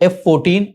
F-14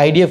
IDF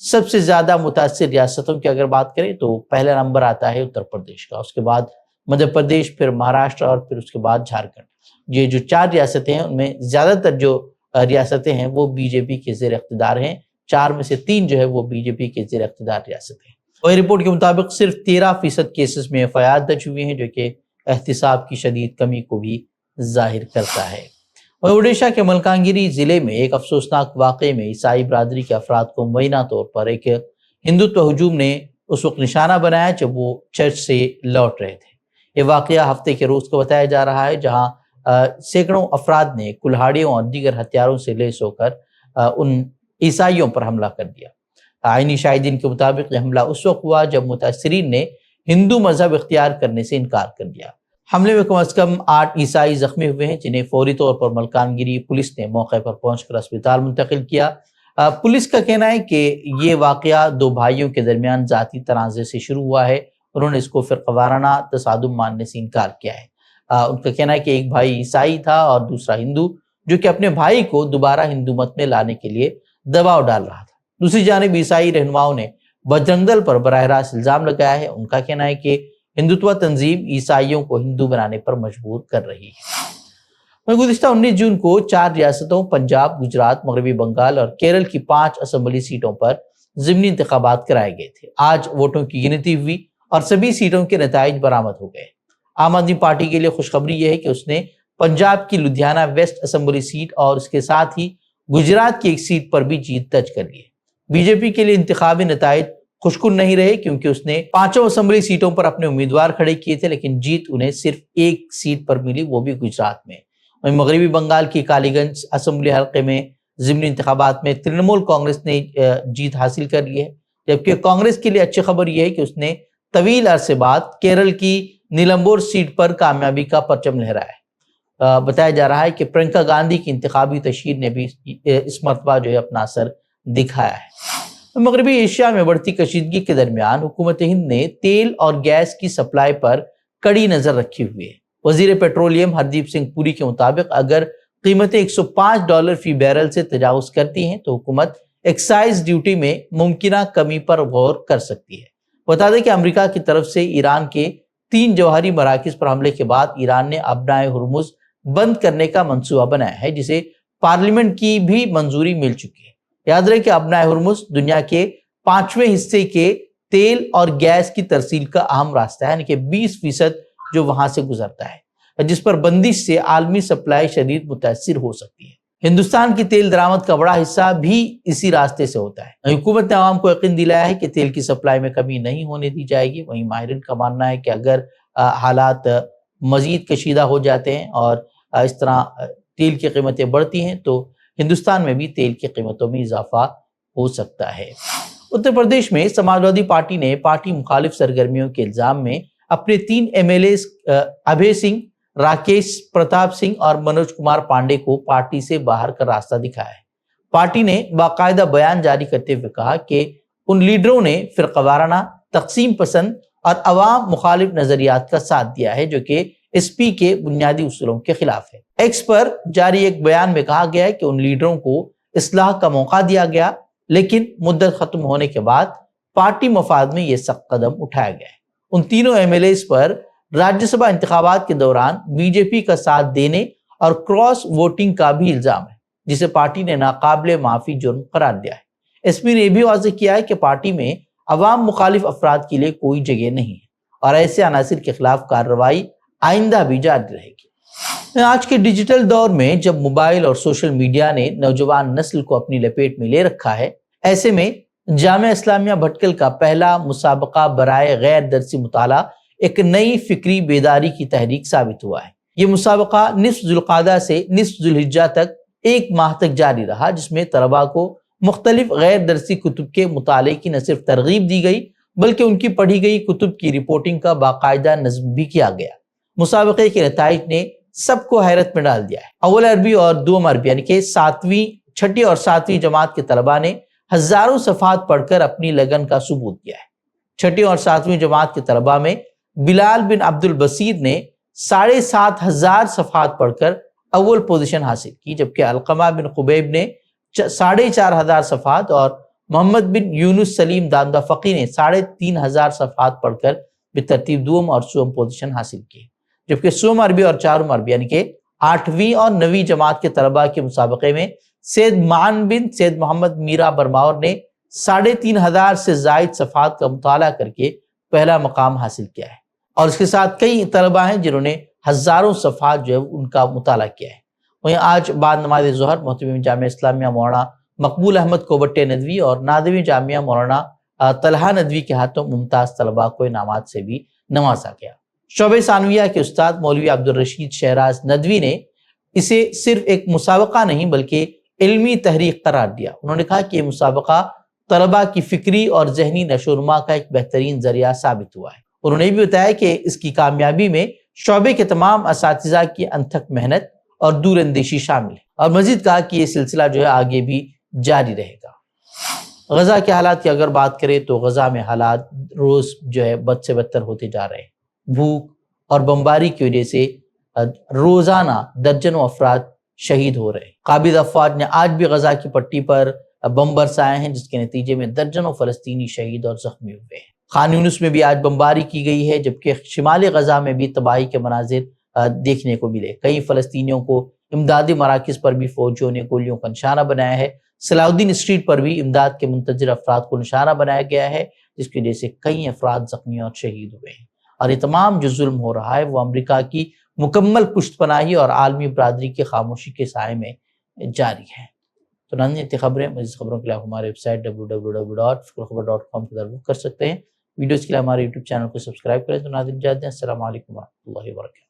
سب سے زیادہ متاثر ریاستوں کی اگر بات کریں تو پہلا نمبر آتا ہے اتر پردیش کا، اس کے بعد مدھیہ پردیش، پھر مہاراشٹر اور پھر اس کے بعد جھارکھنڈ۔ یہ جو 4 ریاستیں ہیں ان میں زیادہ تر جو ریاستیں ہیں وہ بی جے پی کے زیر اقتدار ہیں، 4 میں سے 3 جو ہے وہ بی جے پی کے زیر اقتدار ریاستیں ہیں۔ اور رپورٹ کے مطابق صرف 13% کیسز میں FIR درج ہوئے ہیں، جو کہ احتساب کی شدید کمی کو بھی ظاہر کرتا ہے۔ اور اڈیشہ کے ملکانگیری ضلع میں ایک افسوسناک واقعے میں عیسائی برادری کے افراد کو مبینہ طور پر ایک ہندوتو ہجوم نے اس وقت نشانہ بنایا جب وہ چرچ سے لوٹ رہے تھے۔ یہ واقعہ ہفتے کے روز کو بتایا جا رہا ہے، جہاں سینکڑوں افراد نے کلہاڑیوں اور دیگر ہتھیاروں سے لیس ہو کر ان عیسائیوں پر حملہ کر دیا۔ آئینی شاہدین کے مطابق یہ حملہ اس وقت ہوا جب متاثرین نے ہندو مذہب اختیار کرنے سے انکار کر دیا۔ حملے میں کم از کم 8 عیسائی زخمی ہوئے ہیں، جنہیں فوری طور پر ملکانگیری پولیس نے موقع پر پہنچ کر اسپتال منتقل کیا۔ پولیس کا کہنا ہے کہ یہ واقعہ 2 بھائیوں کے درمیان ذاتی تنازع سے شروع ہوا ہے، انہوں نے اس کو فرقہ وارانہ تصادم ماننے سے انکار کیا ہے۔ ان کا کہنا ہے کہ ایک بھائی عیسائی تھا اور دوسرا ہندو، جو کہ اپنے بھائی کو دوبارہ ہندو مت میں لانے کے لیے دباؤ ڈال رہا تھا۔ دوسری جانب عیسائی رہنماؤں نے بجرنگ دل پر براہ راست الزام لگایا ہے۔ ان کا کہنا ہے کہ ہندوتوا تنظیم عیسائیوں کو ہندو بنانے پر مجبور کر رہی ہے۔ گزشتہ 19 جون کو 4 ریاستوں پنجاب، گجرات، مغربی بنگال اور کیرل کی 5 اسمبلی سیٹوں پر ضمنی انتخابات کرائے گئے تھے۔ آج ووٹوں کی گنتی ہوئی اور سبھی سیٹوں کے نتائج برآمد ہو گئے۔ عام آدمی پارٹی کے لیے خوشخبری یہ ہے کہ اس نے پنجاب کی لدھیانہ ویسٹ اسمبلی سیٹ اور اس کے ساتھ ہی گجرات کی ایک سیٹ پر بھی جیت درج کر لی ہے۔ بی جے پی کے لیے انتخابی نتائج خوشکن نہیں رہے، کیونکہ اس نے 5 اسمبلی سیٹوں پر اپنے امیدوار کھڑے کیے تھے، لیکن جیت انہیں صرف ایک سیٹ پر ملی، وہ بھی گجرات میں۔ مغربی بنگال کی کالی گنج اسمبلی حلقے میں ضمنی انتخابات میں ترنمول کانگریس نے جیت حاصل کر لی ہے، جبکہ کانگریس کے لیے اچھی خبر یہ ہے کہ اس نے طویل عرصے بعد کیرل کی نیلمبور سیٹ پر کامیابی کا پرچم لہرایا ہے۔ بتایا جا رہا ہے کہ پرینکا گاندھی کی انتخابی تشہیر نے بھی اس مرتبہ جو ہے اپنا اثر دکھایا ہے۔ مغربی ایشیا میں بڑھتی کشیدگی کے درمیان حکومت ہند نے تیل اور گیس کی سپلائی پر کڑی نظر رکھی ہوئی ہے۔ وزیر پیٹرولیم ہردیپ سنگھ پوری کے مطابق اگر قیمتیں $105 فی بیرل سے تجاوز کرتی ہیں تو حکومت ایکسائز ڈیوٹی میں ممکنہ کمی پر غور کر سکتی ہے۔ بتا دیں کہ امریکہ کی طرف سے ایران کے 3 جوہری مراکز پر حملے کے بعد ایران نے آبنائے ہرمز بند کرنے کا منصوبہ بنایا ہے، جسے پارلیمنٹ کی بھی منظوری مل چکی ہے۔ یاد رہے کہ آبنائے ہرمز دنیا کے 5ویں حصے کے تیل اور گیس کی ترسیل کا اہم راستہ ہے، یعنی کہ 20% جو وہاں سے گزرتا ہے، جس پر بندش سے عالمی سپلائی شدید متاثر ہو سکتی ہے۔ ہندوستان کی تیل درآمد کا بڑا حصہ بھی اسی راستے سے ہوتا ہے۔ حکومت نے عوام کو یقین دلایا ہے کہ تیل کی سپلائی میں کمی نہیں ہونے دی جائے گی۔ وہیں ماہرین کا ماننا ہے کہ اگر حالات مزید کشیدہ ہو جاتے ہیں اور اس طرح تیل کی قیمتیں بڑھتی ہیں تو ہندوستان میں بھی تیل کی قیمتوں میں اضافہ ہو سکتا ہے۔ اتر پردیش میں سماجوادی پارٹی نے پارٹی مخالف سرگرمیوں کے الزام میں اپنے 3 MLAs ابھے سنگھ، راکیش پرتاپ سنگھ اور منوج کمار پانڈے کو پارٹی سے باہر کا راستہ دکھایا ہے۔ پارٹی نے باقاعدہ بیان جاری کرتے ہوئے کہا کہ ان لیڈروں نے فرقہ وارانہ، تقسیم پسند اور عوام مخالف نظریات کا ساتھ دیا ہے، جو کہ ایس پی کے بنیادی اصولوں کے خلاف ہے۔ ایکس پر جاری ایک بیان میں کہا گیا ہے کہ ان لیڈروں کو اصلاح کا موقع دیا گیا، لیکن مدت ختم ہونے کے بعد پارٹی مفاد میں یہ سخت قدم اٹھایا گیا ہے۔ ان تینوں MLAs پر راجیہ سبھا انتخابات کے دوران بی جے پی کا ساتھ دینے اور کراس ووٹنگ کا بھی الزام ہے، جسے پارٹی نے ناقابل معافی جرم قرار دیا ہے۔ ایس پی نے یہ بھی واضح کیا ہے کہ پارٹی میں عوام مخالف افراد کے لیے کوئی جگہ نہیں ہے اور ایسے عناصر کے خلاف کارروائی آئندہ بھی جاری رہے گی۔ آج کے ڈیجیٹل دور میں جب موبائل اور سوشل میڈیا نے نوجوان نسل کو اپنی لپیٹ میں لے رکھا ہے، ایسے میں جامعہ اسلامیہ بھٹکل کا پہلا مسابقہ برائے غیر درسی مطالعہ ایک نئی فکری بیداری کی تحریک ثابت ہوا ہے۔ یہ مسابقہ نصف ذوالقعدہ سے نصف ذوالحجہ تک 1 ماہ تک جاری رہا، جس میں طلباء کو مختلف غیر درسی کتب کے مطالعے کی نہ صرف ترغیب دی گئی بلکہ ان کی پڑھی گئی کتب کی رپورٹنگ کا باقاعدہ نظم بھی کیا گیا۔ مسابقے کے نتائج نے سب کو حیرت میں ڈال دیا ہے۔ اول عربی اور دوم عربی یعنی کہ 6ٹھی اور 7ویں جماعت کے طلباء نے ہزاروں صفحات پڑھ کر اپنی لگن کا ثبوت دیا ہے۔ 6ٹھی اور 7ویں جماعت کے طلباء میں بلال بن عبد البصیر نے 7,500 صفحات پڑھ کر اول پوزیشن حاصل کی، جبکہ علقمہ بن خبیب نے 4,500 صفحات اور محمد بن یونس سلیم دامدہ فقی نے 3500 صفحات پڑھ کر بترتیب دوم اور سوم پوزیشن حاصل کی، جبکہ سوم عربی اور چارم عربی یعنی کہ 8ویں اور 9ویں جماعت کے طلباء کے مسابقے میں سید معن بن سید محمد میرا برماور نے 3500 سے زائد صفحات کا مطالعہ کر کے پہلا مقام حاصل کیا ہے، اور اس کے ساتھ کئی طلباء ہیں جنہوں نے ہزاروں صفحات جو ہے ان کا مطالعہ کیا ہے۔ وہیں آج بعد نماز ظہر محتمم جامعہ اسلامیہ مولانا مقبول احمد کوبٹے ندوی اور نادوی جامعہ مولانا طلحہ ندوی کے ہاتھوں ممتاز طلباء کو انعامات سے بھی نوازا گیا۔ شعبہ ثانویہ کے استاد مولوی عبدالرشید شہراز ندوی نے اسے صرف ایک مسابقہ نہیں بلکہ علمی تحریک قرار دیا۔ انہوں نے کہا کہ یہ مسابقہ طلباء کی فکری اور ذہنی نشو و نما کا ایک بہترین ذریعہ ثابت ہوا ہے۔ انہوں نے یہ بھی بتایا کہ اس کی کامیابی میں شعبے کے تمام اساتذہ کی انتھک محنت اور دور اندیشی شامل ہے، اور مزید کہا کہ یہ سلسلہ جو ہے آگے بھی جاری رہے گا۔ غزہ کے حالات کی اگر بات کریں تو غزہ میں حالات روز جو ہے بد سے بدتر ہوتے جا رہے ہیں۔ بھوک اور بمباری کی وجہ سے روزانہ درجنوں افراد شہید ہو رہے ہیں۔ قابض افواج نے آج بھی غزہ کی پٹی پر بم برسائے ہیں، جس کے نتیجے میں درجنوں فلسطینی شہید اور زخمی ہوئے ہیں۔ خان یونس میں بھی آج بمباری کی گئی ہے، جبکہ شمالی غزہ میں بھی تباہی کے مناظر دیکھنے کو ملے۔ کئی فلسطینیوں کو امدادی مراکز پر بھی فوجیوں نے گولیوں کا نشانہ بنایا ہے۔ صلاح الدین اسٹریٹ پر بھی امداد کے منتظر افراد کو نشانہ بنایا گیا ہے، جس کی وجہ سے کئی افراد زخمی اور شہید ہوئے ہیں۔ اور یہ تمام جو ظلم ہو رہا ہے وہ امریکہ کی مکمل پشت پناہی اور عالمی برادری کی خاموشی کے سائے میں جاری ہے۔ تو ناظرین، خبریں مزید خبروں کے لیے ہمارے ویب سائٹ www.fikrkhabar.com پر رجوع کر سکتے ہیں۔ ویڈیوز کے لیے ہمارے یوٹیوب چینل کو سبسکرائب کریں۔ تو ناظرین، جاتے ہیں، السلام علیکم ورحمۃ اللہ وبرکاتہ۔